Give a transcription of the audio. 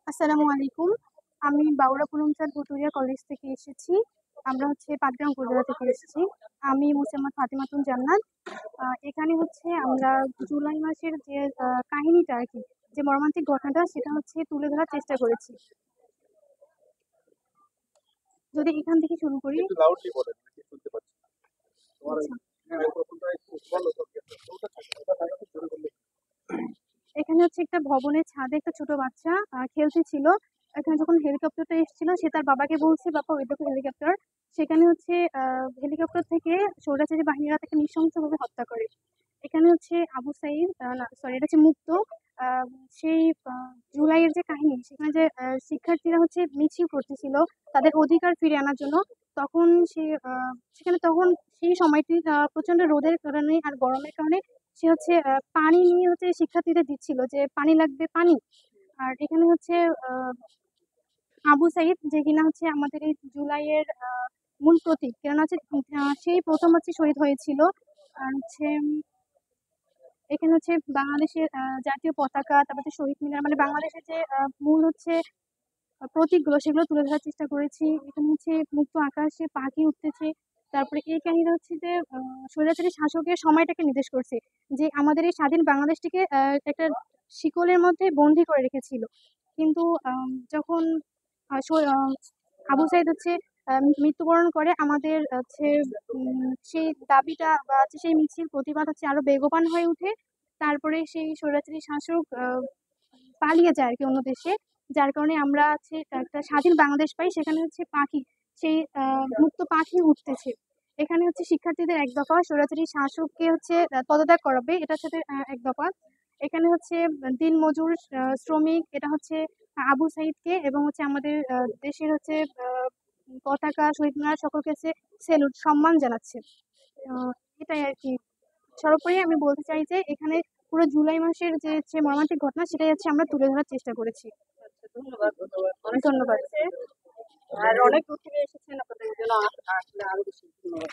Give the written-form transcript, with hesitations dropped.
আসসালামু আলাইকুম। আমি বাউরা পুলুমচাঁদ ভুতুরিয়া কলেজ থেকে এসেছি। আমরা হচ্ছে পাটগ্রাম উপজেলা থেকে এসেছি। আমি মোসাম্মদ ফাতেমাতুন জান্নাত। এখানে হচ্ছে আমরা জুলাই মাসের যে কাহিনীটা আর কি, যে মর্মান্তিক ঘটনাটা সেটা হচ্ছে তুলে ধরার চেষ্টা করেছি। যদি এখান থেকে শুরু করি। একটু লাউডলি বলেন, আমি শুনতে পাচ্ছি না। তোমার আচ্ছা। মাইক্রোফোনটা একটু বলো তো, ওটা লাগাতে শুরু করলে। এখানে হচ্ছে একটা ভবনের ছাদে একটা ছোট বাচ্চা খেলতেছিল। এখানে যখন হেলিকপ্টারটা এসেছিল সে তার বাবাকে বলছে, বাবা ওই দেখো হেলিকপ্টার। সেখানে হচ্ছে হেলিকপ্টার থেকে স্বৈরাচারী বাহিনীরা তাকে নৃশংসভাবে হত্যা করে। এখানে হচ্ছে আবু সাঈদ, না সরি, এটা হচ্ছে মুক্ত। আহ, সেই জুলাইয়ের যে কাহিনী, সেখানে যে শিক্ষার্থীরা হচ্ছে মিছিল করতেছিল তাদের অধিকার ফিরে আনার জন্য। তখন সে সেখানে তখন সেই সময়টি প্রচন্ড রোদের কারণে আর গরমের কারণে সে হচ্ছে পানি নিয়ে হচ্ছে শিক্ষার্থীদের দিচ্ছিল যে পানি লাগবে, পানি। আর এখানে হচ্ছে আহ, আবু সাইদ, যে কিনা হচ্ছে আমাদের এই জুলাইয়ের মূল প্রতীক, কেননা হচ্ছে সেই প্রথম হচ্ছে শহীদ হয়েছিল। আর হচ্ছে এখানে হচ্ছে বাংলাদেশের জাতীয় পতাকা, তারপর হচ্ছে শহীদ মিনার, মানে বাংলাদেশের যে মূল হচ্ছে প্রতীকগুলো সেগুলো তুলে ধরার চেষ্টা করেছি। এখানে হচ্ছে মুক্ত আকাশে পাখি উঠতেছে। তারপরে এই কাহিনীটা হচ্ছে যে স্বৈরাচারী শাসকের সময়টাকে নির্দেশ করছে, যে আমাদের এই স্বাধীন বাংলাদেশটিকে একটা শিকলের মধ্যে বন্দি করে রেখেছিল। কিন্তু যখন আবু সাইদ হচ্ছে মৃত্যুবরণ করে, আমাদের হচ্ছে সেই দাবিটা বা হচ্ছে সেই মিছিল প্রতিবাদ হচ্ছে আরো বেগবান হয়ে ওঠে। তারপরে সেই স্বৈরাচারী শাসক পালিয়ে যায় আর কি অন্য দেশে। যার কারণে আমরা হচ্ছে একটা স্বাধীন বাংলাদেশ পাই। সেখানে হচ্ছে পাখি, সেই মুক্ত পাখি উঠতেছে। এখানে হচ্ছে শিক্ষার্থীদের এক দফা, স্বৈরাচারী শাসককে হচ্ছে পদত্যাগ করাবে, এটার সাথে এক দফা। এখানে হচ্ছে দিন মজুর, শ্রমিক, এটা হচ্ছে আবু সাইদকে এবং হচ্ছে আমাদের দেশের হচ্ছে পতাকা, শহীদ মিনার সকলকে হচ্ছে সেলুট, সম্মান জানাচ্ছে। আহ, এটাই আর কি। সর্বোপরি আমি বলতে চাই যে এখানে পুরো জুলাই মাসের যে হচ্ছে মর্মান্তিক ঘটনা, সেটাই হচ্ছে আমরা তুলে ধরার চেষ্টা করেছি। ধন্যবাদ, ধন্যবাদ। ধন্যবাদ। আর অনেক দূর থেকে এসেছেন, আপনাদের জন্য আসলে আরো বেশি ধন্যবাদ।